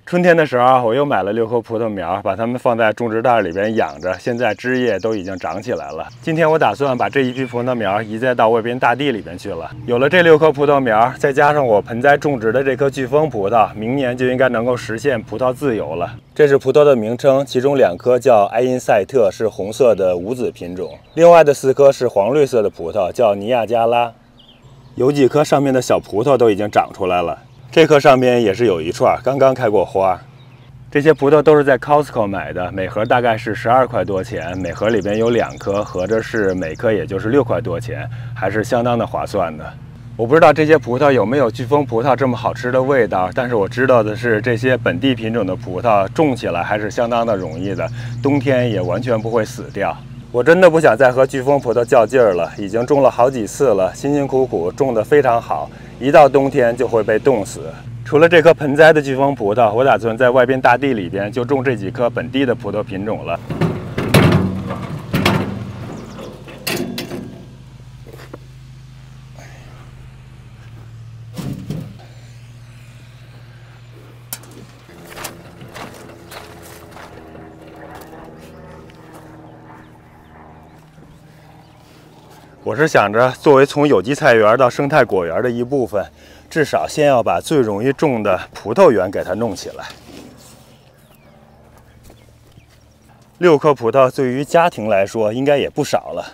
春天的时候，我又买了6棵葡萄苗，把它们放在种植袋里边养着，现在枝叶都已经长起来了。今天我打算把这一批葡萄苗移栽到外边大地里边去了。有了这6棵葡萄苗，再加上我盆栽种植的这棵飓风葡萄，明年就应该能够实现葡萄自由了。这是葡萄的名称，其中2棵叫埃因赛特，是红色的无籽品种；另外的4棵是黄绿色的葡萄，叫尼亚加拉。有几棵上面的小葡萄都已经长出来了。 这棵上边也是有一串，刚刚开过花。这些葡萄都是在 Costco 买的，每盒大概是12块多钱，每盒里边有2颗，合着是每颗也就是6块多钱，还是相当的划算的。我不知道这些葡萄有没有飓风葡萄这么好吃的味道，但是我知道的是，这些本地品种的葡萄种起来还是相当的容易的，冬天也完全不会死掉。 我真的不想再和飓风葡萄较劲儿了，已经种了好几次了，辛辛苦苦种得非常好，一到冬天就会被冻死。除了这棵盆栽的飓风葡萄，我打算在外边大地里边就种这几棵本地的葡萄品种了。 我是想着，作为从有机菜园到生态果园的一部分，至少先要把最容易种的葡萄园给它弄起来。6棵葡萄对于家庭来说，应该也不少了。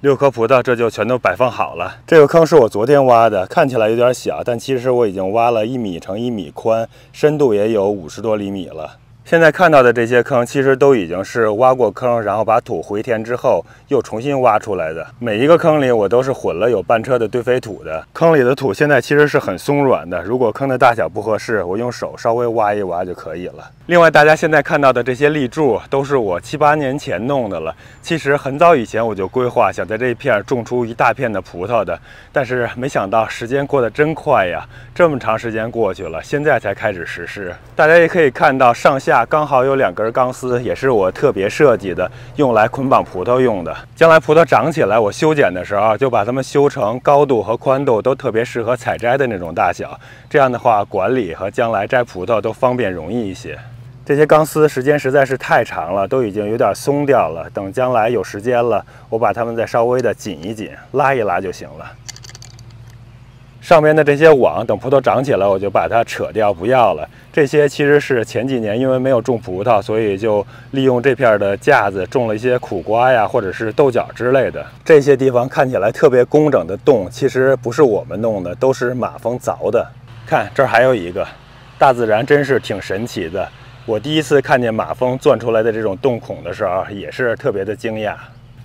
6颗葡萄这就全都摆放好了。这个坑是我昨天挖的，看起来有点小，但其实我已经挖了1米乘1米宽，深度也有50多厘米了。现在看到的这些坑，其实都已经是挖过坑，然后把土回填之后又重新挖出来的。每一个坑里我都是混了有半车的堆肥土的。坑里的土现在其实是很松软的，如果坑的大小不合适，我用手稍微挖一挖就可以了。另外，大家现在看到的这些立柱都是我7、8年前弄的了。其实很早以前我就规划想在这一片种出一大片的葡萄的，但是没想到时间过得真快呀，这么长时间过去了，现在才开始实施。大家也可以看到上下刚好有2根钢丝，也是我特别设计的，用来捆绑葡萄用的。将来葡萄长起来，我修剪的时候就把它们修成高度和宽度都特别适合采摘的那种大小，这样的话管理和将来摘葡萄都方便容易一些。这些钢丝时间实在是太长了，都已经有点松掉了。等将来有时间了，我把它们再稍微的紧一紧，拉一拉就行了。上面的这些网，等葡萄长起来，我就把它扯掉，不要了。这些其实是前几年因为没有种葡萄，所以就利用这片的架子种了一些苦瓜呀，或者是豆角之类的。这些地方看起来特别工整的洞，其实不是我们弄的，都是马蜂凿的。看这儿还有一个，大自然真是挺神奇的。我第一次看见马蜂钻出来的这种洞孔的时候，也是特别的惊讶。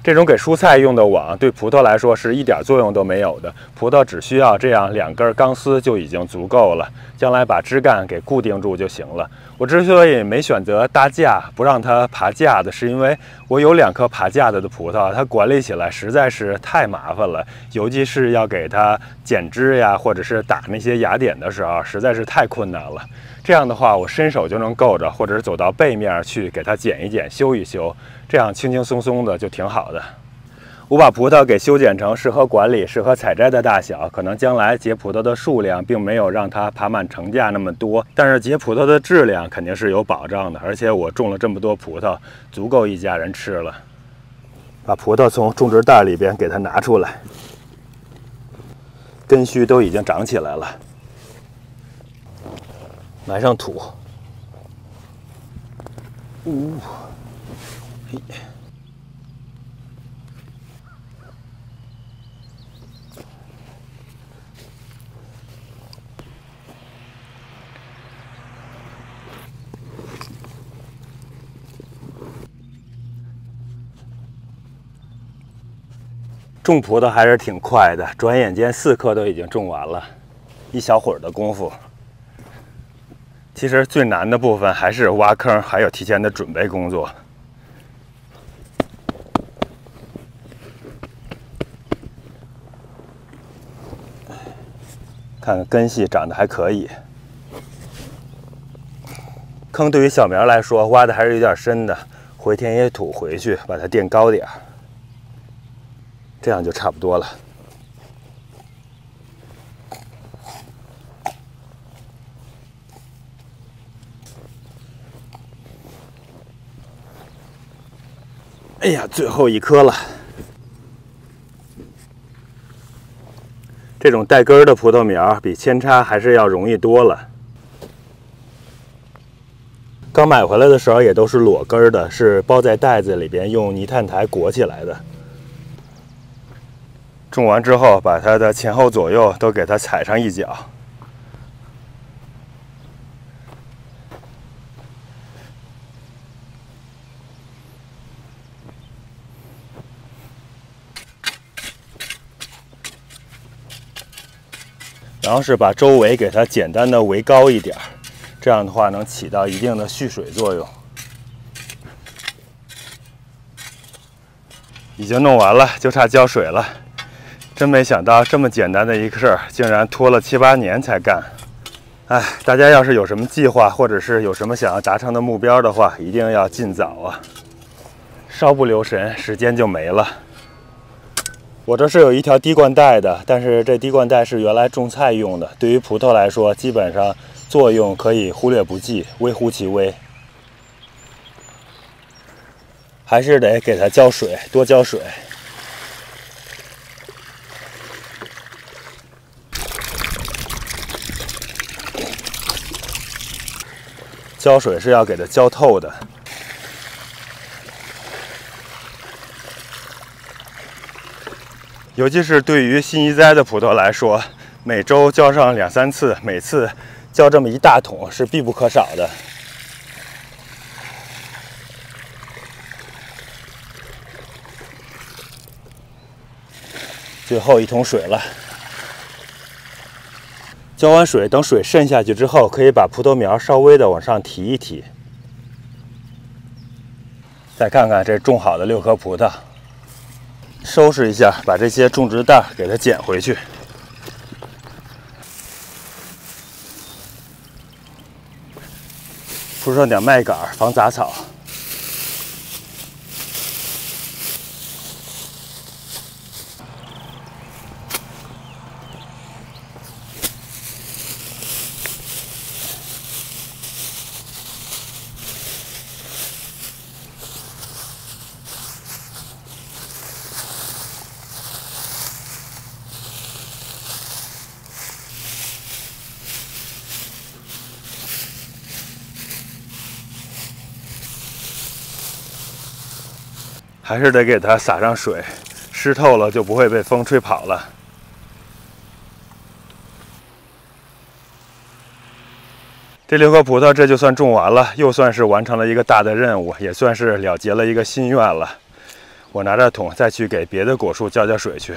这种给蔬菜用的网，对葡萄来说是一点作用都没有的。葡萄只需要这样2根钢丝就已经足够了，将来把枝干给固定住就行了。我之所以没选择搭架，不让它爬架子，是因为我有2颗爬架子的葡萄，它管理起来实在是太麻烦了，尤其是要给它剪枝呀，或者是打那些芽点的时候，实在是太困难了。这样的话，我伸手就能够着，或者是走到背面去给它剪一剪、修一修，这样轻轻松松的就挺好的。我把葡萄给修剪成适合管理、适合采摘的大小，可能将来结葡萄的数量并没有让它爬满成架那么多，但是结葡萄的质量肯定是有保障的。而且我种了这么多葡萄，足够一家人吃了。把葡萄从种植袋里边给它拿出来，根须都已经长起来了。埋上土，嘿，种葡萄还是挺快的，转眼间4颗都已经种完了，一小会儿的功夫。其实最难的部分还是挖坑，还有提前的准备工作。看看看根系长得还可以。坑对于小苗来说挖的还是有点深的，回田野土回去把它垫高点儿，这样就差不多了。哎呀，最后一颗了。这种带根儿的葡萄苗比扦插还是要容易多了。刚买回来的时候也都是裸根儿的，是包在袋子里边，用泥炭台裹起来的。种完之后，把它的前后左右都给它踩上一脚。然后是把周围给它简单的围高一点，这样的话能起到一定的蓄水作用。已经弄完了，就差浇水了。真没想到这么简单的一个事儿，竟然拖了7、8年才干。哎，大家要是有什么计划，或者是有什么想要达成的目标的话，一定要尽早啊！稍不留神，时间就没了。我这是有一条滴灌带的，但是这滴灌带是原来种菜用的，对于葡萄来说，基本上作用可以忽略不计，微乎其微。还是得给它浇水，多浇水。浇水是要给它浇透的。尤其是对于新移栽的葡萄来说，每周浇上2、3次，每次浇这么一大桶是必不可少的。最后一桶水了，浇完水，等水渗下去之后，可以把葡萄苗稍微的往上提一提。再看看这种好的6颗葡萄。收拾一下，把这些种植袋给它捡回去。铺上点麦秆防杂草。还是得给它撒上水，湿透了就不会被风吹跑了。这6颗葡萄这就算种完了，又算是完成了一个大的任务，也算是了结了一个心愿了。我拿着桶再去给别的果树浇浇水去。